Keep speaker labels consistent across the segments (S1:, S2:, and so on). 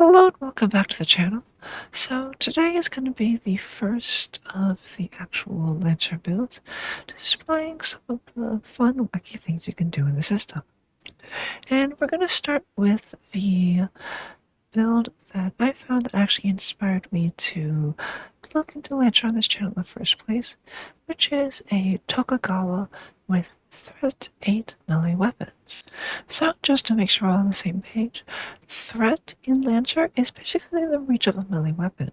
S1: Hello and welcome back to the channel. So today is going to be the first of the actual Lancer builds, displaying some of the fun, wacky things you can do in the system. And we're going to start with the build that I found that actually inspired me to look into Lancer on this channel in the first place, which is a Tokugawa with Threat 8 melee weapons. So just to make sure we're all on the same page, Threat in Lancer is basically the reach of a melee weapon.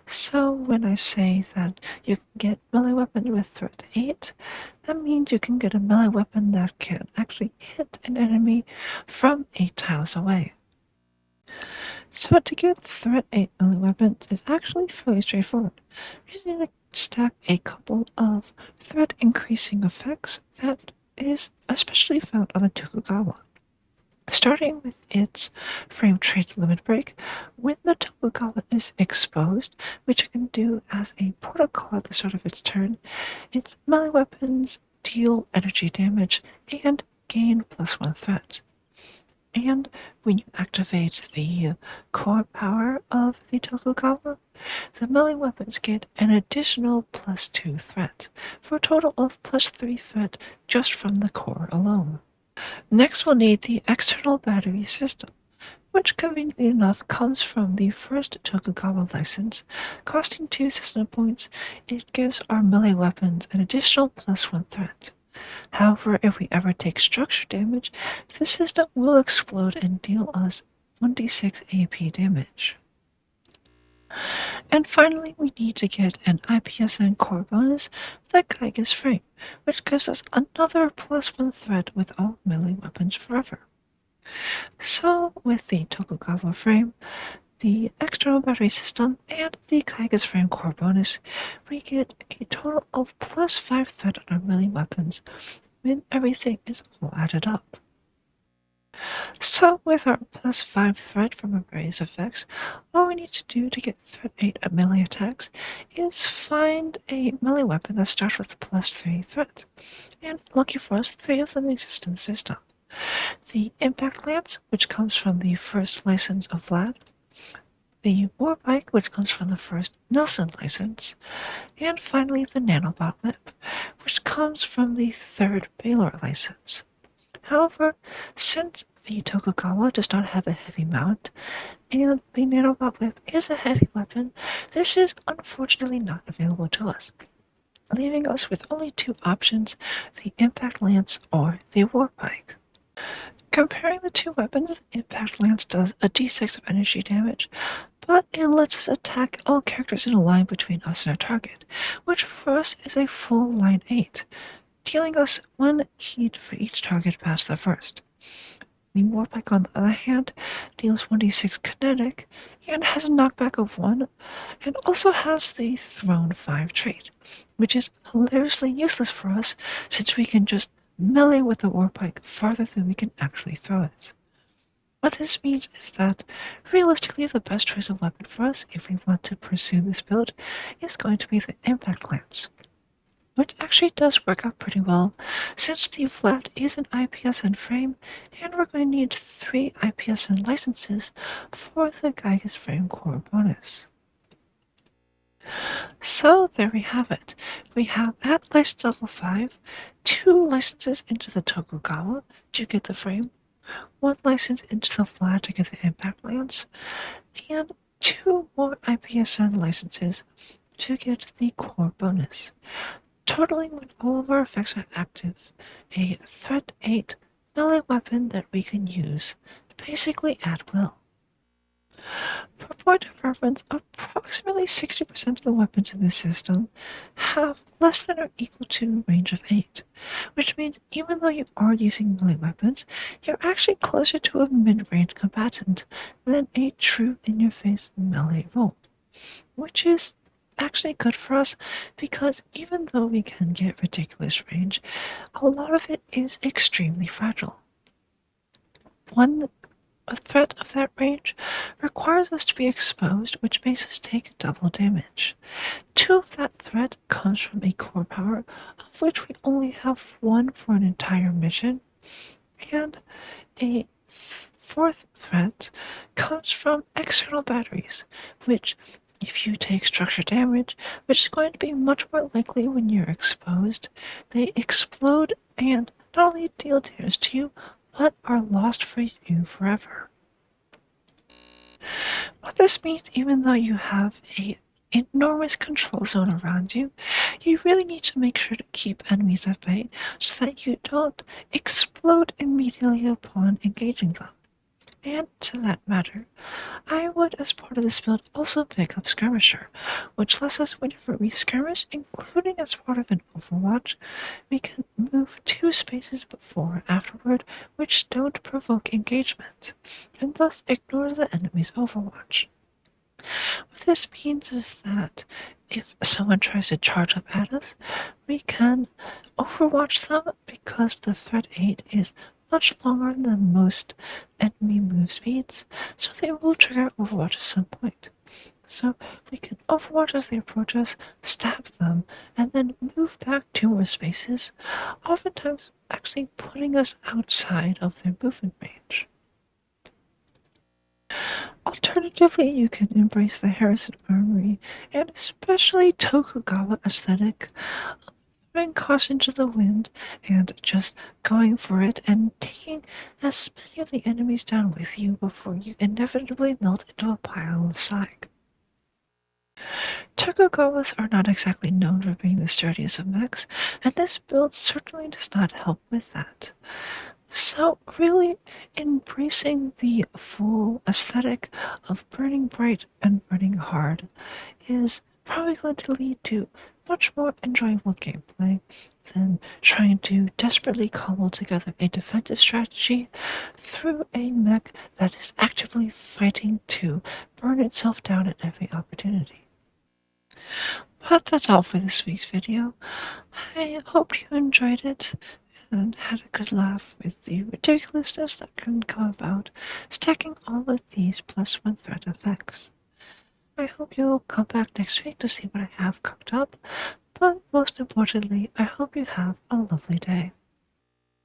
S1: So when I say that you can get melee weapons with Threat 8, that means you can get a melee weapon that can actually hit an enemy from 8 tiles away. So to get Threat 8 melee weapons is actually fairly straightforward. You just need to stack a couple of threat increasing effects that is especially found on the Tokugawa. Starting with its frame trait limit break, when the Tokugawa is exposed, which it can do as a protocol at the start of its turn, its melee weapons deal energy damage and gain +1 threat. And when you activate the core power of the Tokugawa, the melee weapons get an additional +2 threat, for a total of +3 threat just from the core alone. Next we'll need the external battery system, which conveniently enough comes from the first Tokugawa license. Costing 2 system points, it gives our melee weapons an additional +1 threat. However, if we ever take structure damage, the system will explode and deal us 1d6 AP damage. And finally, we need to get an IPSN core bonus, the Geiger's Frame, which gives us another +1 threat with all melee weapons forever. So, with the Tokugawa frame, the external battery system, and the Geiger's Frame core bonus, we get a total of +5 threat on our melee weapons when everything is all added up. So with our +5 threat from our various effects, all we need to do to get Threat 8 at melee attacks is find a melee weapon that starts with +3 threat. And lucky for us, 3 of them exist in the system. The Impact Lance, which comes from the first license of Vlad, the War Bike, which comes from the first Nelson license, and finally the Nanobot Whip, which comes from the third Baylor license. However, since the Tokugawa does not have a heavy mount, and the Nanobot Whip is a heavy weapon, this is unfortunately not available to us, leaving us with only 2 options, the Impact Lance or the War Bike. Comparing the 2 weapons, the Impact Lance does a d6 of energy damage, but it lets us attack all characters in a line between us and our target, which for us is a full line 8, dealing us 1 heat for each target past the first. The Warpike, on the other hand, deals 1d6 kinetic and has a knockback of 1, and also has the Thrown 5 trait, which is hilariously useless for us since we can just melee with the Warpike farther than we can actually throw it. What this means is that realistically the best choice of weapon for us if we want to pursue this build is going to be the Impact Lance, which actually does work out pretty well since the Vlad is an IPSN frame and we're going to need 3 IPSN licenses for the Geiger's Frame core bonus. So there we have it. We have at license level 5, 2 licenses into the Tokugawa to get the frame, 1 license into the Vlad to get the Impact Lance, and 2 more IPSN licenses to get the core bonus. Totaling when all of our effects are active, a Threat 8 melee weapon that we can use basically at will. For point of reference, approximately 60% of the weapons in this system have less than or equal to range of 8, which means even though you are using melee weapons, you're actually closer to a mid-range combatant than a true in-your-face melee role, which is actually good for us because even though we can get ridiculous range, a lot of it is extremely fragile. One threat of that range requires us to be exposed, which makes us take double damage. 2 of that threat comes from a core power, of which we only have 1 for an entire mission, and a fourth threat comes from external batteries, which, if you take structure damage, which is going to be much more likely when you're exposed, they explode and not only deal damage to you, but are lost for you forever. What this means, even though you have a enormous control zone around you, you really need to make sure to keep enemies at bay so that you don't explode immediately upon engaging them. And to that matter, I would, as part of this build, also pick up Skirmisher, which lets us, whenever we skirmish, including as part of an Overwatch, we can move 2 spaces before or afterward, which don't provoke engagement, and thus ignore the enemy's Overwatch. What this means is that if someone tries to charge up at us, we can overwatch them because the threat 8 is much longer than most enemy move speeds, so they will trigger overwatch at some point. So we can overwatch as they approach us, stab them, and then move back 2 more spaces, oftentimes actually putting us outside of their movement range. Alternatively, you can embrace the Harrison Armory and especially Tokugawa aesthetic, throwing caution to the wind and just going for it and taking as many of the enemies down with you before you inevitably melt into a pile of slag. Tokugawas are not exactly known for being the sturdiest of mechs, and this build certainly does not help with that. So really embracing the full aesthetic of burning bright and burning hard is probably going to lead to much more enjoyable gameplay than trying to desperately cobble together a defensive strategy through a mech that is actively fighting to burn itself down at every opportunity. But that's all for this week's video. I hope you enjoyed it and had a good laugh with the ridiculousness that can come about stacking all of these +1 threat effects. I hope you'll come back next week to see what I have cooked up, but most importantly, I hope you have a lovely day.